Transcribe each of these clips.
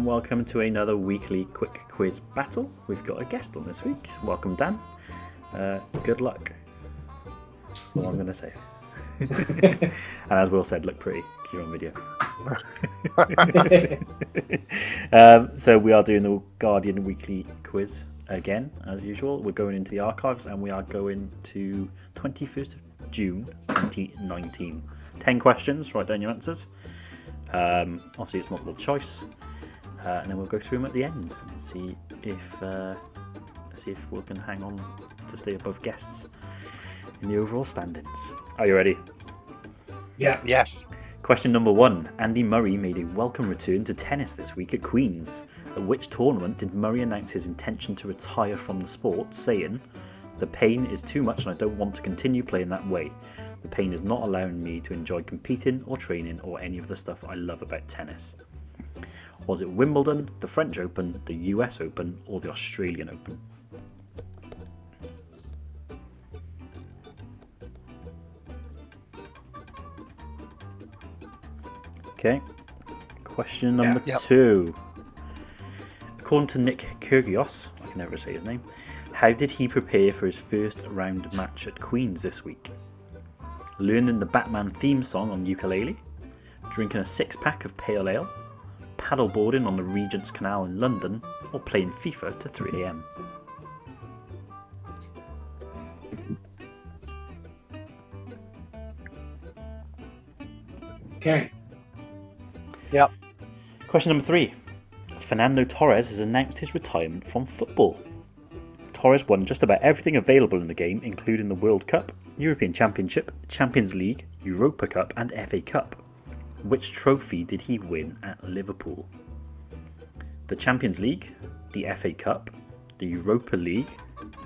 and welcome to another weekly quick quiz battle. We've got a guest on this week. Welcome, Dan. Good luck. That's all I'm going to say. And as Will said, look pretty because you're on video. So we are doing the Guardian weekly quiz again, as usual. We're going into the archives and we are going to 21st of June 2019. 10 questions, write down your answers. Obviously it's multiple choice, and then we'll go through them at the end and see if we can hang on to stay above guests in the overall standings. Are you ready? Yeah. Yes. Question number 1. Andy Murray made a welcome return to tennis this week at Queen's. At which tournament did Murray announce his intention to retire from the sport, saying, "The pain is too much and I don't want to continue playing that way. The pain is not allowing me to enjoy competing or training or any of the stuff I love about tennis"? Was it Wimbledon, the French Open, the US Open, or the Australian Open? Okay. Question number 2. According to Nick Kyrgios, I can never say his name, how did he prepare for his first round match at Queen's this week? Learning the Batman theme song on ukulele, drinking a 6-pack of pale ale, paddleboarding on the Regent's Canal in London, or playing FIFA to 3 AM? Okay. Yep. Question number 3. Fernando Torres has announced his retirement from football. Torres won just about everything available in the game, including the World Cup, European Championship, Champions League, Europa Cup and FA Cup. Which trophy did he win at Liverpool? The Champions League, the FA Cup, the Europa League,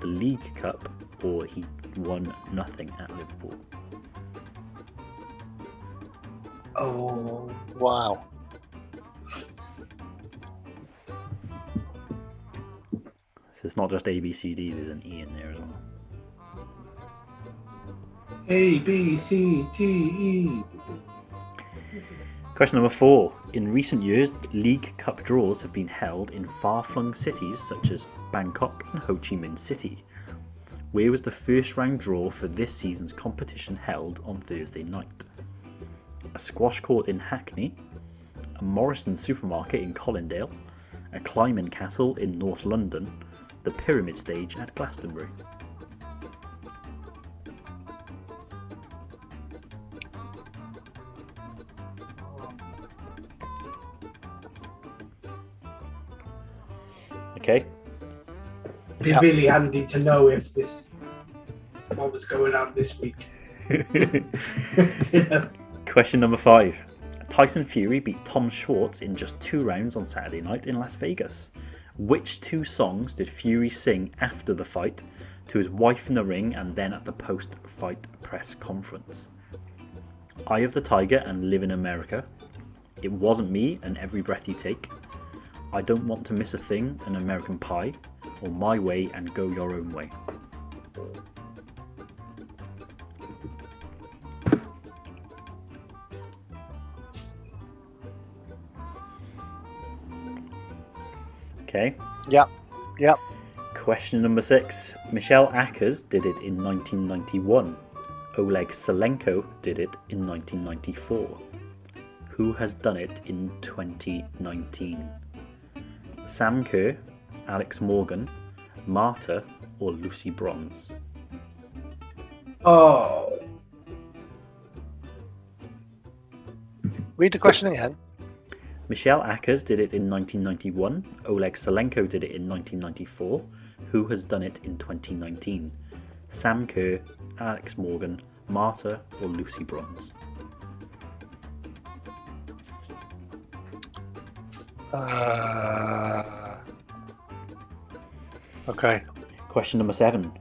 the League Cup, or he won nothing at Liverpool? Oh, Wow. So it's not just A, B, C, D, there's an E in there as well. A, B, C, D, E. Question number 4. In recent years, League Cup draws have been held in far-flung cities such as Bangkok and Ho Chi Minh City. Where was the first round draw for this season's competition held on Thursday night? A squash court in Hackney, a Morrison's supermarket in Colindale, a climbing castle in North London, the Pyramid Stage at Glastonbury. Okay. It'd be really handy to know if what was going on this week. Question number 5. Tyson Fury beat Tom Schwartz in just 2 rounds on Saturday night in Las Vegas. Which 2 songs did Fury sing after the fight, to his wife in the ring and then at the post-fight press conference? Eye of the Tiger and Live in America, It Wasn't Me and Every Breath You Take, I Don't Want to Miss a Thing and American Pie, or My Way and Go Your Own Way? Okay. Yep. Question number 6. Michelle Ackers did it in 1991. Oleg Selenko did it in 1994. Who has done it in 2019? Sam Kerr, Alex Morgan, Marta, or Lucy Bronze? Oh, Read the question again. Michelle Ackers did it in 1991. Oleg Selenko did it in 1994. Who has done it in 2019? Sam Kerr, Alex Morgan, Marta, or Lucy Bronze? Okay. Question number 7.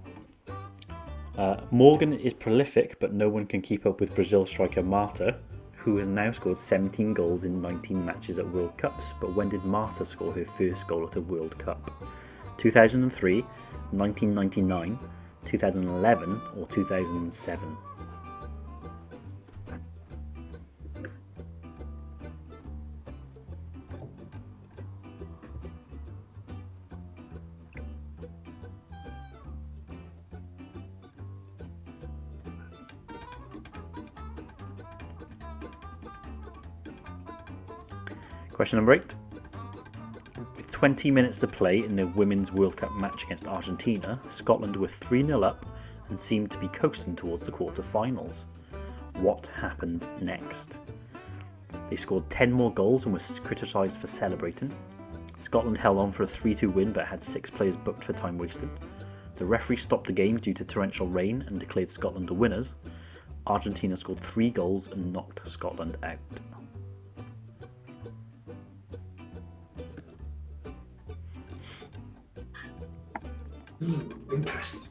Morgan is prolific, but no one can keep up with Brazil striker Marta, who has now scored 17 goals in 19 matches at World Cups. But when did Marta score her first goal at a World Cup? 2003, 1999, 2011, or 2007? Question number 8. With 20 minutes to play in the Women's World Cup match against Argentina, Scotland were 3-0 up and seemed to be coasting towards the quarter-finals. What happened next? They scored 10 more goals and was criticised for celebrating. Scotland held on for a 3-2 win but had 6 players booked for time wasted. The referee stopped the game due to torrential rain and declared Scotland the winners. Argentina scored 3 goals and knocked Scotland out. Interesting.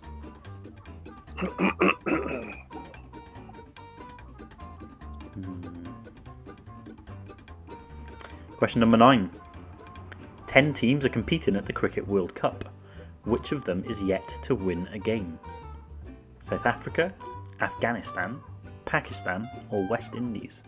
Question number 9. 10 teams are competing at the Cricket World Cup. Which of them is yet to win a game? South Africa, Afghanistan, Pakistan, or West Indies?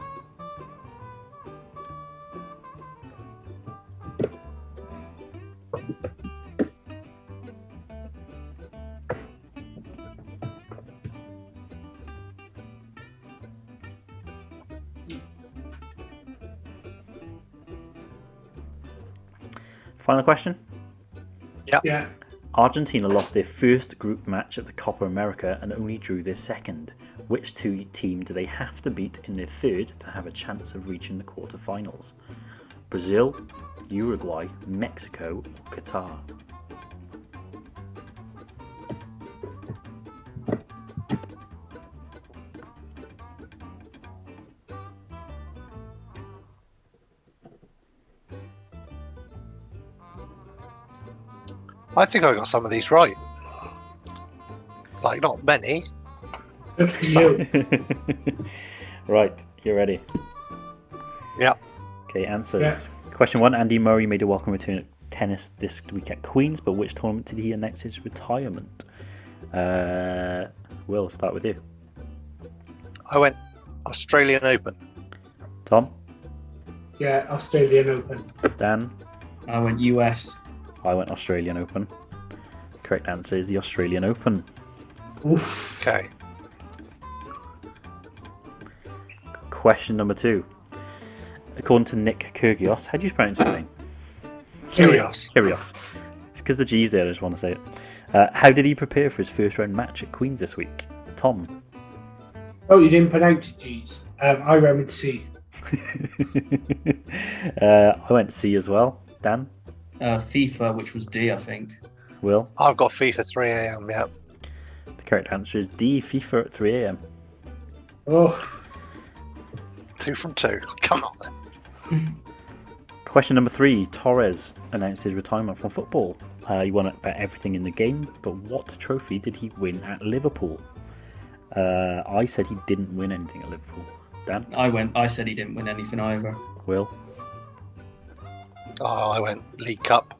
Final question. Yeah. Argentina lost their first group match at the Copa America and only drew their second. Which team do they have to beat in their third to have a chance of reaching the quarter-finals? Brazil, Uruguay, Mexico, or Qatar? I think I got some of these right. Like, not many. Good for you. Right, you ready? Yeah. Okay, answers. Yeah. Question 1. Andy Murray made a welcome return at tennis this week at Queen's, but which tournament did he announce his retirement? Will, start with you. I went Australian Open. Tom? Yeah, Australian Open. Dan? I went US. I went Australian Open. The correct answer is the Australian Open. Oof. Okay. Question number 2. According to Nick Kyrgios, how do you pronounce his name? Curious. Kyrgios. It's because the G's there, I just want to say it. How did he prepare for his first round match at Queen's this week? Tom? Oh, you didn't pronounce it, G's. I went with C. I went C as well. Dan? FIFA, which was D, I think. Will? I've got FIFA 3 AM, yeah. The correct answer is D, FIFA at 3 a.m. Oh, 2 from 2. Come on. Question number 3. Torres announced his retirement from football. He won about everything in the game, but what trophy did he win at Liverpool? I said he didn't win anything at Liverpool. Dan? I said he didn't win anything either. Will? Oh, I went League Cup.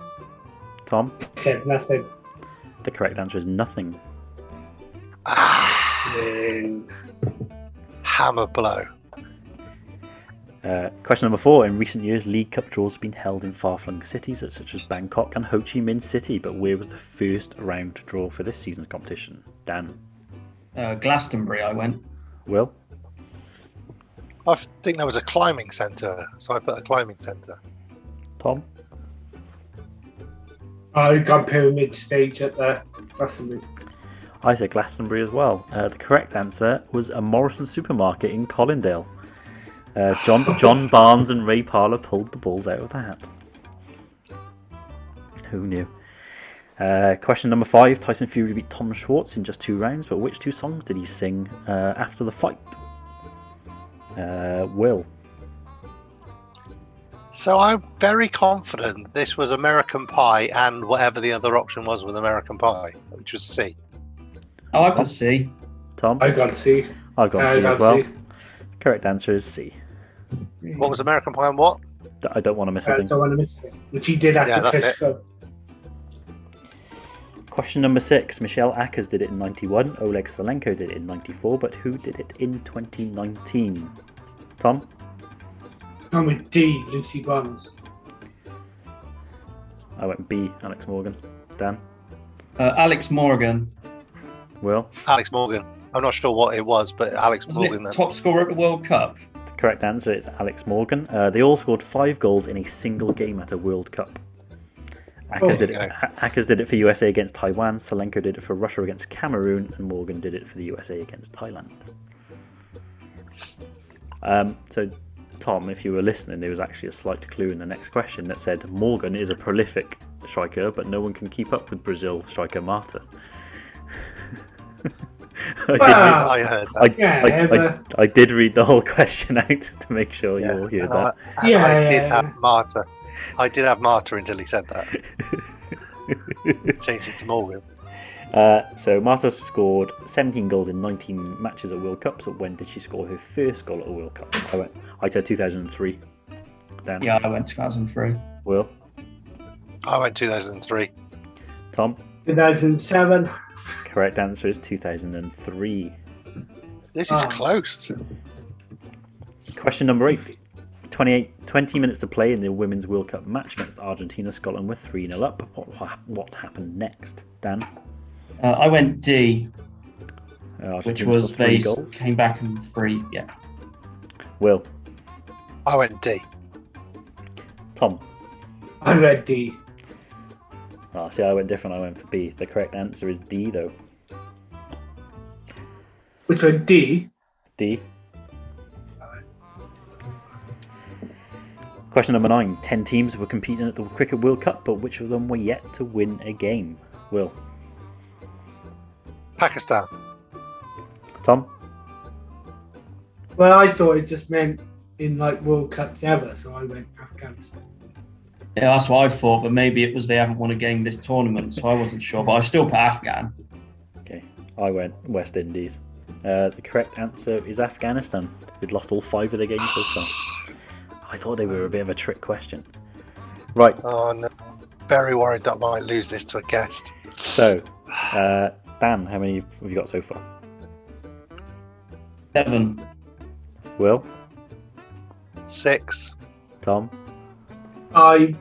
Tom? said nothing. The correct answer is nothing. Hammer blow. Question number 4. In recent years, League Cup draws have been held in far-flung cities such as Bangkok and Ho Chi Minh City, but where was the first round draw for this season's competition? Dan? Glastonbury, I went. Will? I think there was a climbing centre, so I put a climbing centre. Tom? I got pyramid stage at the Glastonbury. I said Glastonbury as well. The correct answer was a Morrison supermarket in Colindale. John Barnes and Ray Parlour pulled the balls out of the hat. Who knew? Question number 5. Tyson Fury beat Tom Schwartz in just 2 rounds, but which 2 songs did he sing after the fight? Will? So I'm very confident this was American Pie and whatever the other option was with American Pie, which was C. Oh, I put C. Tom? I got C. I've got C as well. Correct answer is C. What was American Pie and what? I don't want to miss a I thing. don't want to miss it. Which he did Yeah, after that's Tesco. Question number 6. Michelle Ackers did it in 91. Oleg Salenko did it in 94. But who did it in 2019? Tom? I'm with D, Lucy Bonds. I went B, Alex Morgan. Dan? Alex Morgan. Will? Alex Morgan. I'm not sure what it was, but Alex Wasn't Morgan. it top scorer at the World Cup? The Correct answer is Alex Morgan. They all scored 5 goals in a single game at a World Cup. Hackers did it for USA against Taiwan, Salenko did it for Russia against Cameroon, and Morgan did it for the USA against Thailand. So, Tom, if you were listening, there was actually a slight clue in the next question that said Morgan is a prolific striker, but no one can keep up with Brazil striker Marta. I did read the whole question out to make sure you all heard that. I did have Marta until he said that. Changed it to Morgan. So Marta scored 17 goals in 19 matches at World Cup. So when did she score her first goal at a World Cup? I said 2003. Dan? Yeah, I went 2003. Will? I went 2003. Tom? 2007. Correct answer is 2003. This is close. Question number 8. 20 minutes to play in the Women's World Cup match against Argentina. Scotland were 3-0 up. What happened next? Dan? I went D, which was they goals. Came back and 3, yeah. Will? I went D. Tom? I read D. See, I went different. I went for B. The correct answer is D, though. Which one? D? D. Question number 9. 10 teams were competing at the Cricket World Cup, but which of them were yet to win a game? Will? Pakistan. Tom? Well, I thought it just meant in like World Cups ever, so I went Afghanistan. Yeah, that's what I thought, but maybe it was they haven't won a game this tournament, so I wasn't sure. But I still put Afghan. Okay, I went West Indies. The correct answer is Afghanistan. They'd lost all 5 of their games so far. I thought they were a bit of a trick question. Right. Oh no. Very worried that I might lose this to a guest. So, Dan, how many have you got so far? 7. Will? 6. Tom? I've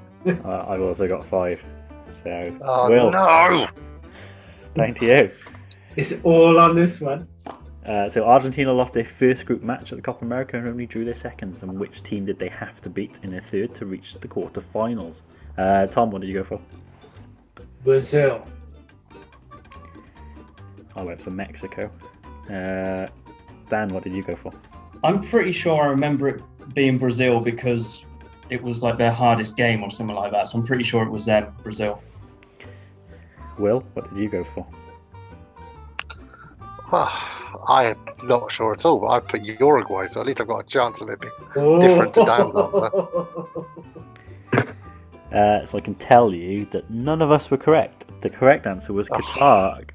also got 5. So, Will. No! Down to you. It's all on this one. So Argentina lost their first group match at the Copa America and only drew their seconds. And which team did they have to beat in their third to reach the quarterfinals? Tom, what did you go for? Brazil. I went for Mexico. Dan, what did you go for? I'm pretty sure I remember it being Brazil because it was like their hardest game or something like that. So I'm pretty sure it was them, Brazil. Will, what did you go for? I'm not sure at all, but I put Uruguay, so at least I've got a chance of it being different to Dan's answer. So I can tell you that none of us were correct. The correct answer was Qatar.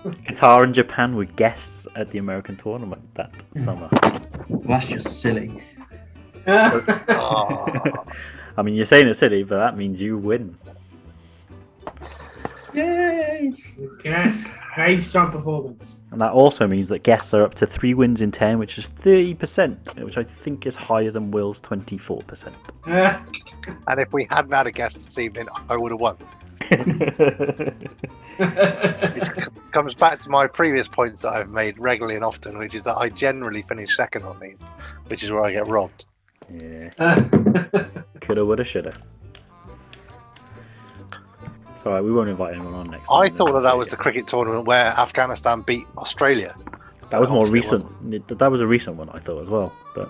Qatar and Japan were guests at the American tournament that summer. Well, that's just silly. I mean, you're saying it's silly, but that means you win. Yay! Yes, very strong performance. And that also means that guests are up to 3 wins in 10, which is 30%, which I think is higher than Will's 24%. And if we hadn't had a guest this evening, I would have won. It comes back to my previous points that I've made regularly and often, which is that I generally finish second on these, which is where I get robbed. Yeah. Coulda, woulda, shoulda. It's alright, we won't invite anyone on next time. I thought that was the cricket tournament where Afghanistan beat Australia. That was more recent. That was a recent one, I thought, as well. But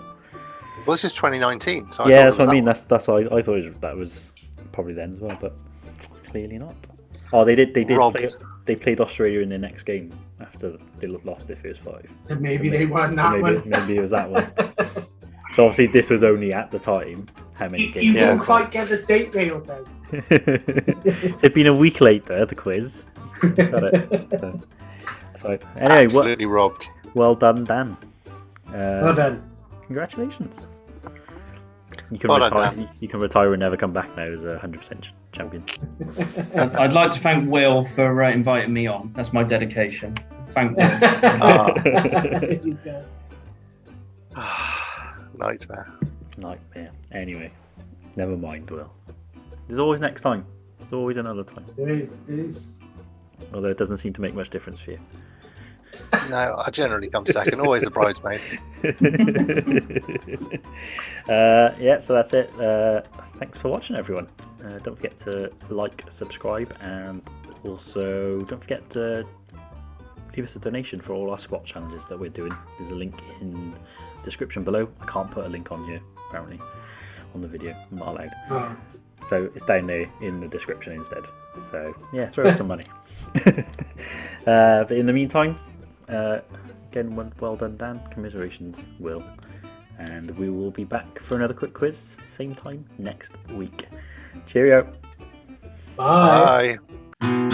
well, this is 2019. So yeah, that's what I mean. That's why I thought that was probably then as well, but clearly not. Oh, they did. They played Australia in their next game after they lost their first 5. And maybe they won that one. Maybe it was that one. So obviously this was only at the time. How many games? You didn't quite get the date nailed down. It'd been a week later, the quiz. Got it. So anyway, absolutely robbed. Well done, Dan. Well done. Congratulations. You can retire and never come back now as a 100% champion. I'd like to thank Will for inviting me on. That's my dedication. Thank Will. There you go. Nightmare. Anyway, never mind, Will. There's always next time. There's always another time. There is. Although it doesn't seem to make much difference for you. No, I generally come second. Always a bridesmaid. Yeah, so that's it. Thanks for watching, everyone. Don't forget to like, subscribe, and also don't forget to leave us a donation for all our squat challenges that we're doing. There's a link in the description below. I can't put a link on here, apparently, on the video. I'm not allowed. Oh. So it's down there in the description instead. So yeah, throw us some money. But in the meantime, again, well done, Dan. Commiserations, Will. And we will be back for another quick quiz, same time next week. Cheerio. Bye. Bye.